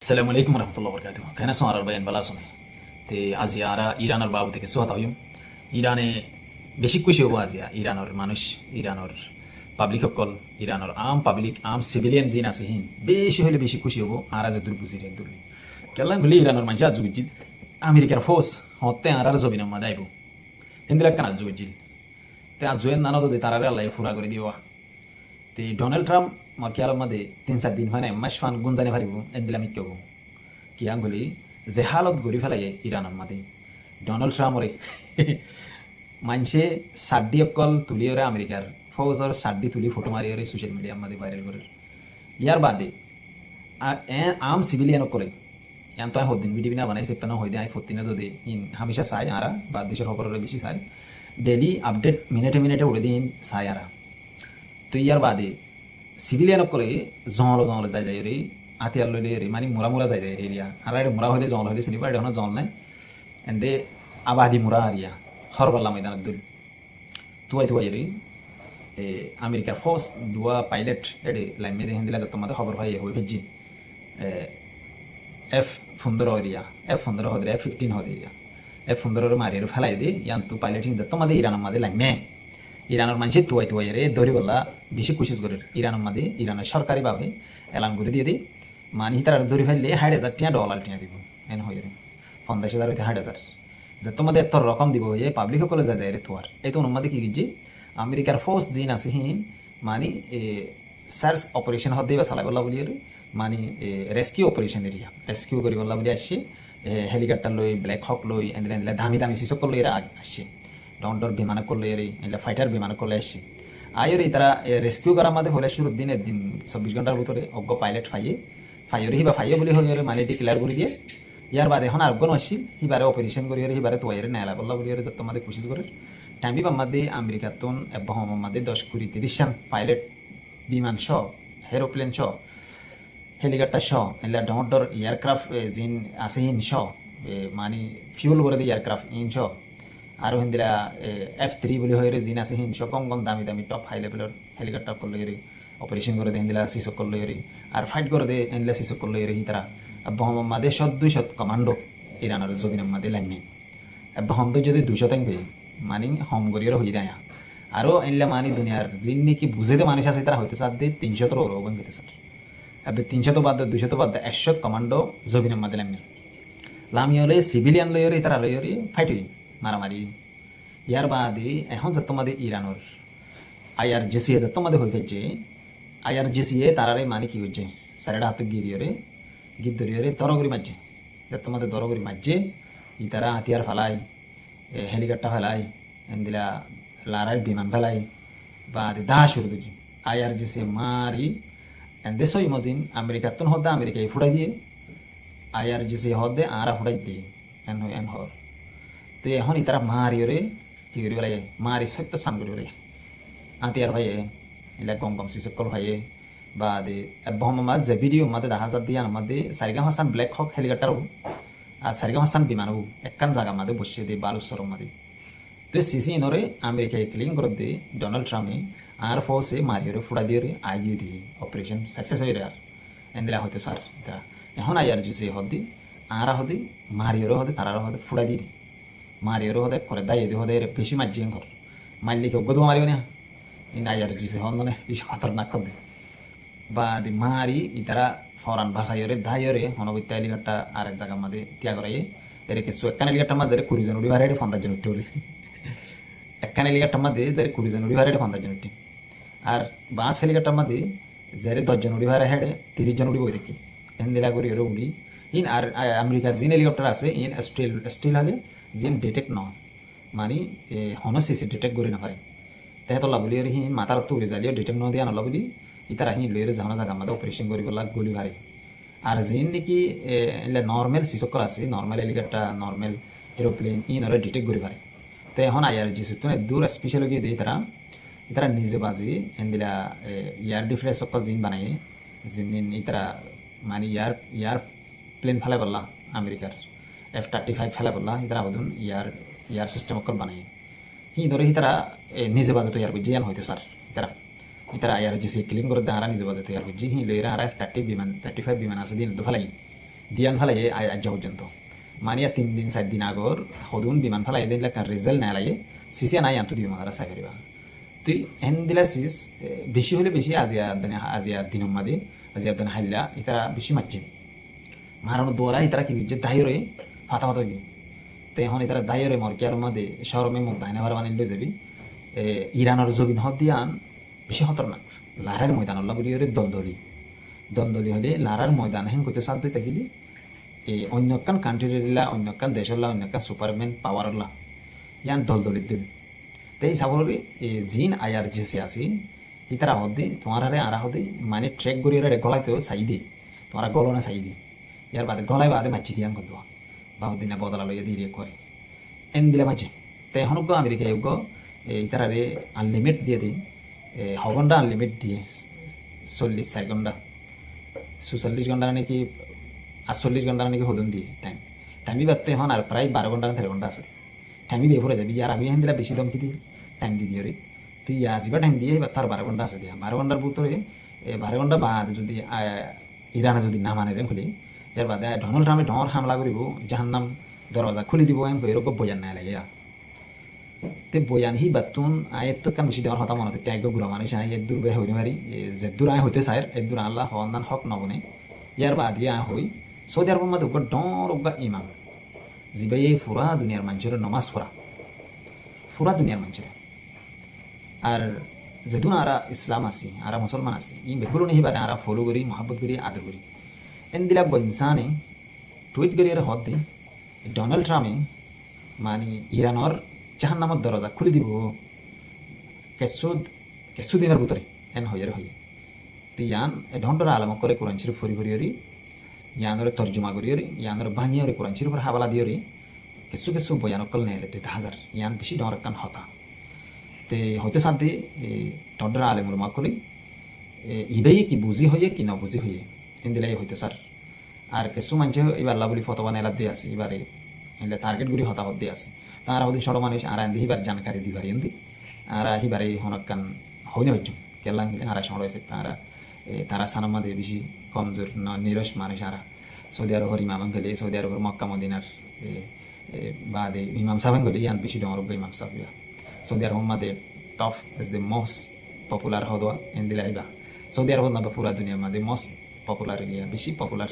Assalamu alaikum warahmatullahi wabarakatuh. Kana soarar bayan bala sone. Te আজিয়ারা ইরানের বাবু থেকে সোহাত হইম ইরানে বেশি খুশি হবো আজিয়া ইরানের মানুষ ইরানের পাবলিক সকল ইরানের আম পাবলিক আম সিভিলিয়ান জিন আছে হিন বেশি হলে বেশি খুশি হবো আর আজ দূর বুঝির এক দূর কেলাম হলে ইরানের মানুষ আজ জুজিল আমেরিকার ফোর্স হতে আর জবিন মা দাইব হিন্দিলা কানা জুজিল তে আজ জয়েন নানো দে তারারে আল্লাহ ফুরা করে দিবা তে ডোনাল্ড ট্রাম্প মার কি আলম মাদে 3-4 দিন হয় না মাস ফান গুনজানে পারিব এন্দিলা মিক্কেব কি আঙ্গুলি যে হালত গড়ি ফেলাই ইরানের মাদে ডোনাল্ড ট্রাম্পরে মানুষে সাড্ডি অকল তুলি ওরে আমেরিকার ফৌজর সাড্ডি তুলি ফটো মারি ওরে সোশ্যাল মিডিয়ার মাদে ভাইরাল করে ইয়ার বাদে আম সিভিলিয়ান অকলে ইয়ান তো হদিন ভিডিও না বানাইছে একটা না হইদে আই ফতিনে দে ইন হামেশা চাই আরা বাদ দেশের খবরের বেশি চাই ডেইলি আপডেট মিনিটে মিনিটে উড়ে দিন চাই আরা তো ইয়ার বাদে সিভিলিয়ান করে জল জল যাই যাই রে আতিয়ার লইলে রে মানে মোরা মোরা যাই যাই রে এরিয়া আর এটা মোরা হইলে জল হইলে চিনি পারে এখন জল নাই এন্দে আবাদি মোরা আরিয়া হরবাল্লা ময়দানের দুল তুয়াই তুয়াই রে আমেরিকার ফোর্স দুয়া পাইলট এডে লাইন মেদে হিন্দিলা যত মাতে খবর ভাই হই veggie F-15 area F-15 হদরে F-15 হদে এরিয়া F-15 মারিয়ে ফেলাই দে ইয়ান তু পাইলটিং যত মাদে ইরানের মাদে লাইন মে ইরানের মানুষের তুয়াই তুয়াই রে ধরি বললা বেশি কোশিশ করে ইরানের মাদে ইরানের সরকারিভাবে এলান করে দিয়ে দিই মানে তারা ধরি ফেললে $1,000 টিয়া দিব এন হয়ে রে 50,000 হইতে 1,000 যে তোমাদের এত রকম দিব হয়ে পাবলিক সকলে যায় যায় রে তোয়ার এই তো অনুমাদে কি গিয়ে আমেরিকার ফোর্স জিন আছে হিন মানে সার্চ অপারেশন হতে বা চালাই বললা বলি মানে রেস্কিউ অপারেশন এরিয়া রেস্কিউ করি বললা বলি আসছে হেলিকপ্টার লই ব্ল্যাক হক লই এন্দিলা এন্দিলা দামি দামি সিসক লই এরা আসছে ডন্ডর বিমান করলে এর এলা ফাইটার বিমান করলে আসছে আয়রে তারা রেস্কিউ করার মধ্যে হলে শুরুর দিনের দিন 24 ঘন্টার ভিতরে অজ্ঞ পাইলট ফাইয়ে হিবা ফাইয়ে বলে হলে মানে ডিক্লেয়ার করে দিয়ে ইয়ার বাদে এখন আরগন আসছিল হিবারে অপারেশন করি হিবারে তোয়ারে নেলা বললা বলি যত আমাদের কোশিশ করে টাইমি বাম্মাদে আমেরিকার তোন এবং আমাদের 10-20-30 জন পাইলট বিমান সহ এরোপ্লেন সহ হেলিকপ্টার সহ এলা ডর এয়ারক্রাফট জিন আছে ইন সহ মানে ফিউল করে দিয়ে এয়ারক্রাফট ইন সহ আর হিন্দিরা F-3 বলে হয়ে জিন আছে হিন সব কম কম দামি দামি টপ হাই লেভেলের হেলিকপ্টার করলে এরি অপারেশন করে দে হিন্দিলা সিসক করলে এরি আর ফাইট করে দে হিন্দিলা সিসক করলে এরি তারা বহমাদে 100-200 কমান্ডো ইরানের জবিনের মাদে লাইনে বহম যদি 200 থাকবে মানে হম করিয়ে হয়ে যায় আরও এনলে মানে দুনিয়ার জিন নাকি বুঝেতে মানুষ আছে তারা হয়তো চার দিয়ে 300 রোগন খেতে স্যার এবার 300 তো বাদ 200 তো বাদ 100 কমান্ডো জবিনের মাদে লাইনে লামি হলে সিভিলিয়ান লইরে তারা লইরে ফাইট হই মারামারি ইয়ার বাদে এখন যে তোমাদের ইরানোর IRGC যে তোমাদের হয়ে ফেলছে IRGC তারারে মানে কি হচ্ছে সারেটা হাতে গিরিয়রে গিট ধরিয়রে দরগরি মারছে যে তোমাদের দরগরি মারছে ই তারা হাতিয়ার ফেলাই হেলিকপ্টার ফেলাই এন্দিলা লারাই বিমান ফেলাই বা দা শুরু দিচ্ছে IRGC মারি দেশ মদিন আমেরিকার তো হদ্দা আমেরিকায় ফুটাই দিয়ে IRGC হদ্দে আর ফুটাই দিয়ে এন হর তো এখন তারা মারিওরে কি করি বলে মারি সত্য সান করি বলে আতিয়ার ভাইয়ে এলা গম গম সিসকল ভাইয়ে বা দে বহমাদ যে ভিডিও মাদে দেখা যাত দিয়া আমাদে সারিগাম হাসান ব্ল্যাক হক হেলিকপ্টার আর সারিগাম হাসান বিমান একখান জায়গা মাদে বসে দে বালুচর মাদে তো সিসি ইনরে আমেরিকায় ক্লিন করে দে ডোনাল্ড ট্রাম্পে আর ফোর্সে মারিওরে ফুটা দিয়ে আইউ দি অপারেশন সাকসেস হয়ে আর এন্দিলা হতে স্যার এখন IRGC হদি আর হদি মারিওরে হদে তারার হদে ফুটা দিয়ে মারিওরে হদে করে দাই এদি হদে বেশি মারজি ঘর মারলি কেউ গদু মারিও না ইন IRGC হন মানে বেশি খতরনাক করে বা দি মারি ইতারা ফরান ভাষাইরে দাইরে হনবিত্তা হেলিকপ্টার আরেক জায়গার মাঝে ত্যাগ করাই এর কিছু একখান হেলিকপ্টার মাঝে 20 জন উড়ি ভাড়াইরে 50 জন উঠতে বলে একখান হেলিকপ্টার মাঝে 20 জন উড়ি ভাড়াইরে 50 জন উঠতে আর বাস হেলিকপ্টার মাঝে যারে 10 জন উড়ি ভাড়া হেডে 30 জন উড়ি বই দেখি এন্দিলা করি ওরে উড়ি ইন আর আমেরিকার জিন হেলিকপ্টার আছে ইন স্টিল হলে জিন ডিটেক্ট ন মানে হনসিসি ডিটেক্ট করি না পারে তেহেতলা বলি হি মাথার তো উড়ে যালিও ডিটেক্ট ন দিয়া নলা বলি ইতারা হি লইরে জানা জায়গা আমাদের অপারেশন করি বলা গুলি ভারে আর জিন নাকি নর্মাল সিসকল আছে normal helicopter normal aeroplane in ওরা ডিটেক্ট করি পারে তো এখন IRGC তো দূর স্পেশাল গিয়ে দিই ইতারা নিজে বাজি এন্দিলা ইয়ার ডিফেন্স সকল জিন বানাই জিন ইতারা মানে ইয়ার প্লেন ফেলে বললা আমেরিকার F-35 ফেলে বললা ইতারা বধুন ইয়ার সিস্টেম সকল বানাই হি ধরে তারা নিজে বাজে তৈরি করছে ইয়ান হইতে স্যার ইতারা IRGC ক্লিন করে দাঁড়া নিজে বাজে তৈরি করছে হি লইরা আর F-35 বিমান আছে দিন তো ফেলাই দিয়ান ফেলাই আজ পর্যন্ত মানে 3 দিন 4 দিন আগর সদুন বিমান ফেলাই দিন রেজাল্ট না লাগে সিসিয়া নাই আনতো দিবি মারা চাই পারিবা তুই এন দিলা সিস বেশি হলে বেশি আজিয়া দিনের মাদি আজিয়া দিন হাইলা ইতারা বেশি মারছে মারানো দোয়ারা ইতারা কি যে দায়রে ফাতা গিয়ে তো এখন ইতারা দায়রে মরকিয়ার মাদে শহরমে মুখ দায়না ভার বানিয়ে যাবি ইরানের জবিন হদ দিয়ান বেশি খতরনাক লারার ময়দান আল্লাহ বলি দলদলি হলে লারার ময়দান হেন করতে সাথ দিতে গেলে অন্য কান কান্ট্রিলা অন্য কান দেশলা অন্য কান সুপারম্যান পাওয়ারলা ইয়ান দলদলিত দিবি তো এই সাবলরে জিন আয়ার জেসে আসি ইতারা হদ্দি তোমার হারে আরা হদ্দি মানে ট্রেক গড়িয়ে গলাইতেও চাই দি তোমার গলনা চাই দি ইয়ার বাদে গলায় বাদে মাছি দিয়ান করতো বাহুদিনা বদলা লইয়া দিয়ে করে এন দিলে মাঝে তো এখন আমেরিকা ইতারারে আনলিমিট দিয়ে দিই ঘন্টা আনলিমিট দিয়ে 44 ঘন্টা 46 ঘন্টা নাকি 48 ঘন্টা নাকি হদন দিয়ে টাইমই বাদতে এখন আর প্রায় 12 ঘন্টা না 13 ঘন্টা আছে টাইমই বিয়ে পড়ে যাবি আর আমি এখন দিলা বেশি দমকি দিয়ে টাইম দি দিয়ে তুই আসিবা টাইম দিয়ে এবার তার 12 ঘন্টা আছে দিয়া 12 ঘন্টার ভিতরে 12 ঘন্টা বাদ যদি ইরানে যদি না মানে খুলি এর বাদে ডোনাল্ড ট্রাম্পে ডর হামলা করিব জাহান্নাম দরজা খুলি দিব এন এরকম বয়ান নাই লাগে তে বয়ান হি বাতুন আয়ের তো কান বেশি দেওয়ার হতা মনে হতে একগো গুড়া মানুষ আয় দূর বে হইতে পারি যে দূর আয় হইতে চায় এর দূর আল্লাহ হওয়ান হক নবনে ইয়ার বাদ গিয়ে হই সৌদি আরবের মধ্যে ডর ইমাম জিবাই এই ফুরা দুনিয়ার মানুষের নমাজ ফুরা দুনিয়ার মানুষের আর যেহেতু আরা ইসলাম আছি আরা মুসলমান আছি ই বেগুলো নেই বারে আরা ফলো করি মহাব্বত করি আদর করি এন দিলা ইনসানে টুইট করি আর হদ দি ডোনাল্ড ট্রাম্পে মানে ইরানোর জাহান্নামত দরজা খুলি দিব কেঁচু দিনের ভিতরে এন হয়ে তো ইয়ান ঢন্ডরা আলাম করে কোরআন শরীফ ফরি ইয়ানরে তর্জমা করি ইয়ানরে ভাঙিয়ে কোরআন শরীফ হাবালা দিয়ে কিছু বয়ানকল নেই লেতে হাজার ইয়ান বেশি ডর কান হতা তে হইতে সাথে ঢন্ডরা আলেমুর মা করি ইবেই কি বুঝি হইয়ে কি নবুঝি হইয়ে এনদিলাই হইতে স্যার আর কিছু মানুষ এবার আল্লাহ বলি ফতোয়া নেলা দিয়ে আছে এবারে এলে টার্গেট গুলি হতাহত দিয়ে আছে তারা ওদিন সড় মানুষ আর আন্দি হিবার জানকারি দিবার এন্দি আর হিবারে হনকান হইনে বাচ্চু কেলাং আর সড় হয়েছে তারা সানামা দিয়ে বেশি কমজোর নিরস মানুষ আর সৌদি আরবের ইমাম গেলে সৌদি আরবের মক্কা মদিনার বাদে ইমাম সাহেব গেলে ইয়ান বেশি ডর ইমাম সাহেব সৌদি আরবের মাঝে top is the most popular হদোয়া এন্দিলা আইবা সৌদি আরব না পুরা দুনিয়ার মাঝে মোস্ট পপুলার এরিয়া বেশি পপুলার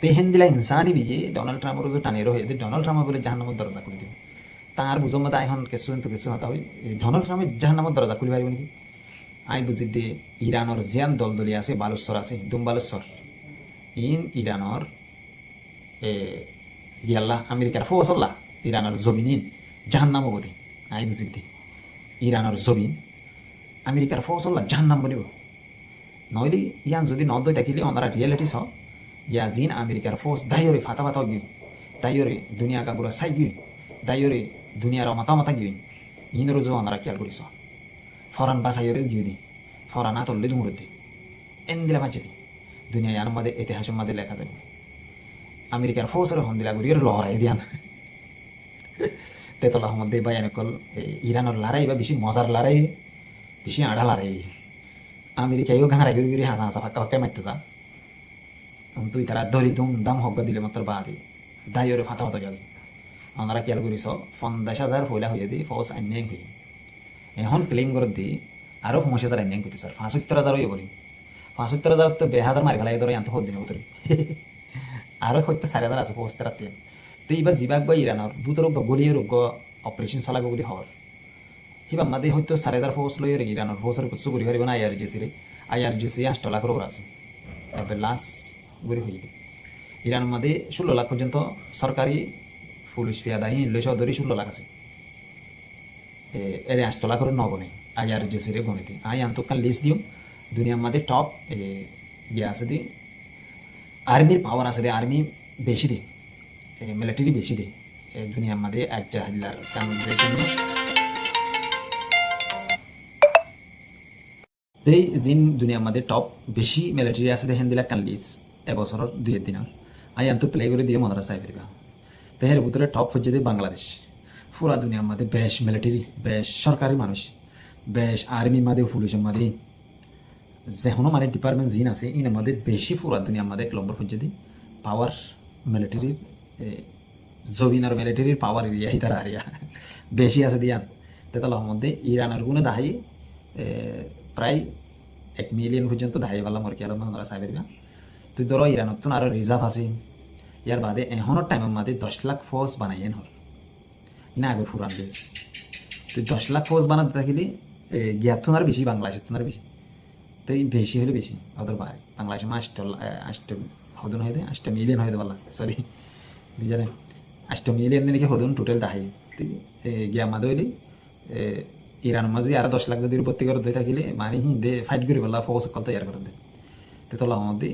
তো হেন্দিলা ইনসানি বিয়ে ডোনাল্ড ট্রাম্পের যে টানেরও হয়ে ডোনাল্ড ট্রাম্প বলে জাহান্নামের দরজা খুলে দিব তার বুঝর মধ্যে এখন কিছু হতা হয় ডোনাল্ড ট্রাম্পের জাহান্নামের দরজা খুলে পারিব নাকি আই বুঝি দে ইরানোর জিয়ান দলদলি আছে বালুশ্বর আছে দুম বালুশ্বর ইরানোর ইয়াল্লা আমেরিকার ফৌসল্লা ইরানোর জমিন জাহান্নাম অবধি আই বুঝি দে ইরানোর জমিন আমেরিকার ফৌসল্লা জাহান্নাম বলিব নইলে ইয়ান যদি নদয় থাকিলে ওনারা রিয়েলিটি স ইয়া জিন আমেরিকার ফোর্স দায়রে ফাতা গিয়ে দায়রে দুনিয়া কাগুরা চাই গিয়ে দায়রে দুনিয়ার মাথা গিয়ে ইনরো যে ওনারা খেয়াল করিস ফরান বাসাইরে গিয়ে দি ফরান আতলে দুমুরে দি এন দিলা বাঁচে দি দুনিয়া ইয়ার মধ্যে ইতিহাসের মধ্যে লেখা যাবে আমেরিকার ফোর্সের হন্দিলা করি লহরাই দিয়ান তেতলার মধ্যে বা এনেকল ইরানোর লড়াই বা বেশি মজার লড়াই বেশি আড়া লড়াই আমেরিকায়ও ঘাঁড়াই গিয়ে হাসা ফাঁকা মারতে যা তুই তারা ধরি দাম হক দিলে মাত্র বাদে দায়রে ফাতা যাবে ওনারা খেয়াল করিস 50,000 ফয়লা হয়ে দি ফৌজ আন্যায় হয়ে এখন ক্লেম করে দি আরও 50,000 আন্যায় করতে স্যার 75,000 হয়ে বলি 75,000 তো 2,000 মারি ফেলাই ধরে আনতে দিনের ভিতরে আরও হয়তো 4,000 আছে ফৌজ তারা তো এইবার জিবাক বা ইরানোর বুতর গলিয়ে রোগ অপারেশন চালাব বলি হওয়ার কিবা মাদে হয়তো 4,000 ফৌজ লই ইরানোর ফৌজের কিছু করি হারিব না আইআরজিসি 8 লাখ রোগ আছে এবার লাস্ট গড়ি হয়ে যায় ইরানের মধ্যে 16 লাখ পর্যন্ত সরকারি পুলিশ পেয়াদাই লইসা ধরি 16 লাখ আছে এর 8 লাখ করে নগনে আইআরজিসি রে গণিতে আই আন্তকাল লিস্ট দিও দুনিয়ার মধ্যে টপ ইয়ে আছে দি আর্মির পাওয়ার আছে দে আর্মি বেশি দে মিলিটারি বেশি দে দুনিয়ার মধ্যে 1,000 এই জিন দুনিয়ার মধ্যে টপ বেশি মিলিটারি আছে দেখেন দিলা কান লিস্ট এবছর 2 দিনের আই আন্ত প্লে করে দিয়ে মনে রাখা পারিবা তেহের ভিতরে টপ হচ্ছে দিয়ে বাংলাদেশ পুরা দুনিয়ার মধ্যে বেশ মিলিটারি বেশ সরকারি মানুষ বেশ আর্মির মধ্যে পুলিশের মধ্যে যে কোনো মানে ডিপার্টমেন্ট জিন আছে ইনের মধ্যে বেশি পুরা দুনিয়ার মধ্যে এক নম্বর হচ্ছে দিয়ে পাওয়ার মিলিটারির জবিনার মিলিটারির পাওয়ার এরিয়া হিতার আরিয়া বেশি আছে দিয়ান তেতলার মধ্যে ইরানের গুণে দাহাই প্রায় 1 মিলিয়ন পর্যন্ত দাহাই পারলাম আর কি আলো আমরা সাইবের তুই ধরো ইরানত তো আরো রিজার্ভ আছে ইয়ার বাদে এখনের টাইমের মধ্যে 10 লাখ ফৌজ বানাইয়েন হর ইনা আগর পুরান বেশ তুই 10 লাখ ফৌজ বানাতে থাকিলি গিয়ার আর বেশি বাংলাদেশের তো আর বেশি তো এই বেশি হলে বেশি ওদের বাইরে বাংলাদেশে আষ্ট হদন হয়ে দেয় 8 মিলিয়ন হয়ে দেওয়া সরি বুঝালে 8 মিলিয়ন নাকি হদন টোটাল দাহাই গিয়া মাদে হইলি ইরানের মাঝে আর 10 লাখ যদি উপত্তি করে দিয়ে থাকিলে মানে হিন্দে ফাইট করি বললা ফৌজ সকল তৈরি করে দেয় তো তোলার মধ্যে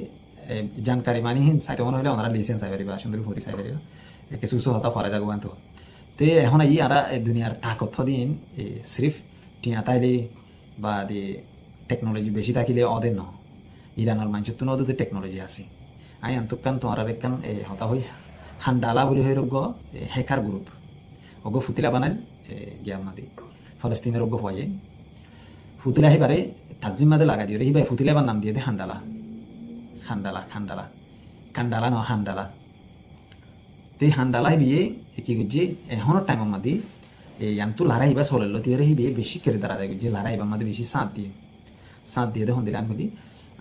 জানকারি মানে হিন চাইতে মনে হলে ওনারা লিসেন্স চাই পারিবা সুন্দর ভরি চাই পারিবা কিছু কিছু হতা ফরা যাবো তো তে এখন ই আর দুনিয়ার তাকত দিন সিরিফ টিয়া তাইলে বা দি টেকনোলজি বেশি থাকিলে ওদের ন ইরানের মানুষের তো ওদের টেকনোলজি আছে আই আন্তকান তোমার একখান হতা হই হান্ডালা বলে হয়ে রোগ হ্যাকার গ্রুপ ওগো ফুতিলা বানাল গিয়া মাদি ফলস্তিনের রোগ হয়ে ফুতিলা হিবারে তাজিমাদে লাগা দিয়ে হিবাই ফুতিলা এবার নাম দিয়ে দে হান্ডালা খান্ডালা খান্ডালা কান্ডালা ন হান্ডালা তো এই হান্ডালা হিবিয়ে কি করছে এখনের টাইমের মাদি এই আন্তু লারা হিবা চলেলো দিয়ে হিবিয়ে বেশি কেড়ে দাঁড়া যায় যে লারা হিবার মাদি বেশি সাঁত দিয়ে দেখুন দিলাম বলি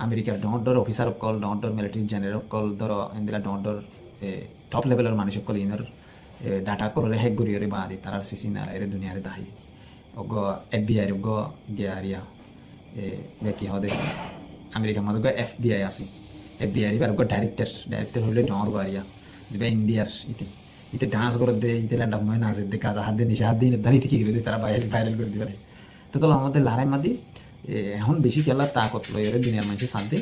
আমেরিকার ডর অফিসার অকল ডর মিলিটারি জেনারেল অকল ধর এদিলা ডর টপ লেভেলের মানুষ অকল ইনার ডাটা করে হেক করিয়ে বা দি তার সিসি না এর দুনিয়ারে দাহি অগ FBI অগ গিয়ারিয়া কি হদে আমেরিকার মধ্যে FBI আছে FBI এবার ডাইরেক্টর হলে ডর গারিয়া যে ইন্ডিয়ার ইতে ডান্স করে দে ইতে ল্যান্ড ময় নাচ দে কাজ হাত দিয়ে নিশা হাত দিয়ে দাঁড়িয়ে কি করে তারা ভাইরাল করে দিবে তো তোলা আমাদের লারাই মাদি এখন বেশি খেলা তাকত লয় দুনিয়ার মানুষের শান্তি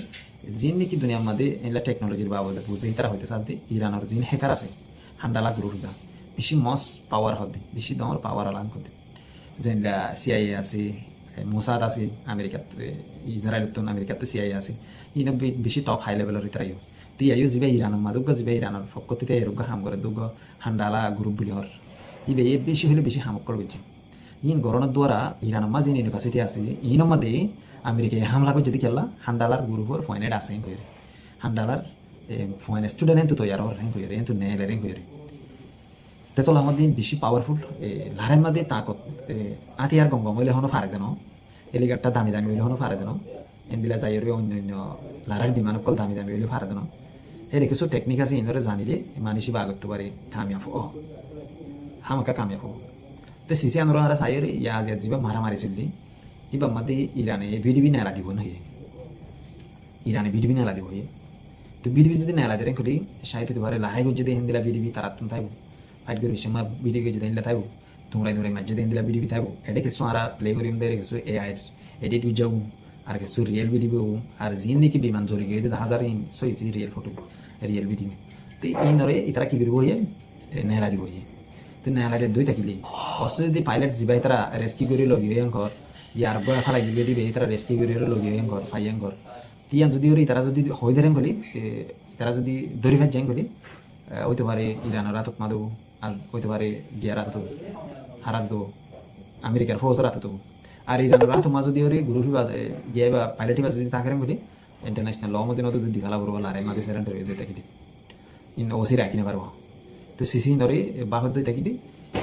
যিন নাকি দুনিয়ার মধ্যে এগুলা টেকনোলজির বাবদ বুঝে তারা হইতে শান্তি ইরানের যিনি হ্যাকার আছে হান্ডালা গ্রুপটা বেশি মস পাওয়ার হতে বেশি দমর পাওয়ার আলান করতে যেগুলা CIA আছে মোসাদ আছে আমেরিকাত ইসরায়েল তো আমেরিকাত তো CIA আছে ইন বেশি টপ হাই লেভেলের ইতারাইও তুই আইও যাবে ইরানের মাদুক যাবে ইরানের ফকতিতে এরোগ হাম করে দুগ হান্ডালা গ্রুপ বলি হর ইবে বেশি হলে বেশি হামক করবে ইন গরনের দ্বারা ইরানের মাঝে ইউনিভার্সিটি আছে ইনের মধ্যে আমেরিকায় হামলা করে যদি খেলা হান্ডালার গ্রুপের ফয়েনেট আছে কইরে হান্ডালার ফয়েন স্টুডেন্ট হেন তো তৈয়ার হর হেন কইরে হেন তো নেলের হেন কইরে তেতল আমাদের বেশি পাওয়ারফুল লারের মধ্যে তাকত আতি আর গঙ্গম হইলে হনো ফারে দেন এলিগারটা দামি দামি হইলে হনো ফারে দেন এন্দিলা যাই অন্য অন্য লারার বিমান অকল দামি দামি হইলে ফারে দেন এর কিছু টেকনিক আছে ইনরে জানিলে মানুষ বা করতে পারে কামিয়াব হামাকা কামিয়াব তো সিসি আনর হারা সাইরে ইয়া জিবা মারামারি চললি ইবা মাদে ইরানে ভিডিবি নেলা দিব নহে ইরানে ভিডিবি নেলা দিব তো ভিডিবি যদি নেলা দেন করি সাইতে দুবারে লাহাই গজে দেন দিলা ভিডিবি তারা তুম থাইব ফাইট করি সমা ভিডিও গজে দেন থাইব তোমরা ধরে মাঝে দেন দিলা ভিডিবি থাইব এটা কিছু আরা প্লে করি দেরে কিছু AI এডিট উজাউ আর কিছু রিয়েল ভিডিও আর জিন নাকি বিমান জড়ি গিয়ে 1000 ইন সইছি রিয়েল ফটো রিয়েল ভিডিও তো ইনরে ইতারা কি করিব নেলা দিব তো নেলাতে দুই থাকিলে অসে যদি পাইলট জিবাই তারা রেস্কিউ করে লগিয়ে ঘর ইয়ার বয় ফালাই দিবে দিবে তারা রেস্কিউ করে লগিয়ে ঘর ফাইয়াং ঘর তিয়ান যদি ওই তারা যদি হয়ে ধরেন বলি তারা যদি দড়ি ভাই যাই বলি হইতে পারে ইরানের রাতক মাদু আর হইতে পারে গিয়ার রাত হারাত দেবো আমেরিকার ফৌজ রাত দেবো আর ইরানের রাত মা যদি ওরে গ্রুপি বা গিয়ে বা পাইলটি বা যদি তাকে বলি ইন্টারন্যাশনাল ল মধ্যে নতুন যদি ফেলা করবো আর মাঝে সেরেন্ট হয়ে যেতে থাকি ইন ওসি রাখি না পারবো তো সিসি ধরে বাহর দই থাকি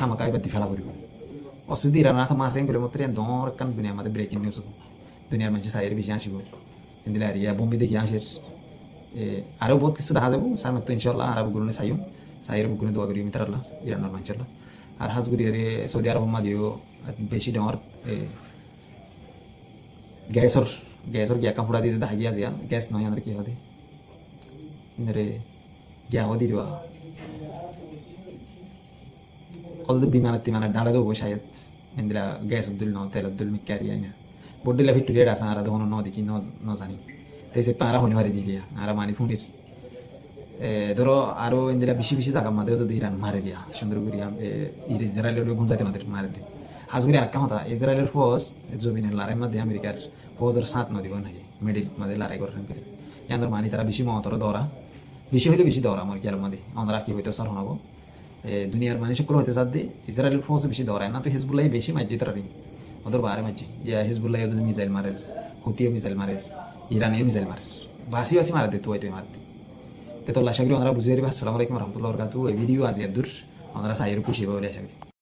আমাকে এবার ফেলা করিব অসুধি ইরানের রাত মাসে বলে মতো দর কান দুনিয়া আমাদের ব্রেকিং নিউজ দুনিয়ার মানুষ সাইয়ের বেশি আসিব এদিলে আর ইয়া বোম্বে দেখি আসে আরও বহুত কিছু দেখা যাবো সামনে তো ইনশাল্লাহ আরব গুলো চাইও সাইয়ের বুকুনে দোয়া করি মিটার আল্লাহ ইরানের মানুষের আর হাজগুড়ি সৌদি আরব মা দিও বেশি ডর গ্যাসর গিয়া কাপড়া দিয়ে দেখা গিয়া যা গ্যাস নয় আমাদের কি হবে ইনারে গিয়া হদি দিবা কত বিমানে ডালা দেবো শায়দ ইন্দিরা গ্যাস উদ্দুল ন তেল উদ্দুল মিক্কারি আইনা বড্ডিলা ভিক্টোরিয়া আসা আর তখন ন দেখি ন জানি তাই সে পারা হনি মারি দিয়ে আর মানি ফুনির ধরো আরো ইন্দিরা বেশি বেশি জায়গা মাঝে তো ইরান মারে দিয়া সুন্দর করিয়া ইসরায়েলের গুঞ্জাতে মাদের মারে দিয়ে হাজগুড়ি আর কামতা ইসরায়েলের ফৌজ জমিনের লড়াই মধ্যে আমেরিকার ফৌজের সাথ নদী নাই মিডিল মধ্যে লড়াই করেন করে ইয়াদের মানি তারা বেশি মহতর দৌড়া বেশি হইলে বেশি দৌড়া আমার গিয়ার মধ্যে আমরা কি হইতে সার হনাবো দুনিয়ার মানুষ সকল হইতে চার দিয়ে ইসরায়েলের ফৌজ বেশি দৌড়ায় না তো হিজবুল্লাহ বেশি মাঝি তারা ওদের বারে মাঝি ইয়া হিজবুল্লাহ যদি মিসাইল মারে হুতিও মিসাইল মারে ইরানিও মিসাইল মারে বাসি বাসি মারে দে তুই মারতে তো আশা করি ওনারা বুঝে আসসালামু আলাইকুম রহমতুল্লাহ বরকাতু এই ভিডিও আজ এর দূর ওনারা সাইয়ের খুশি হবে বলে আশা করি।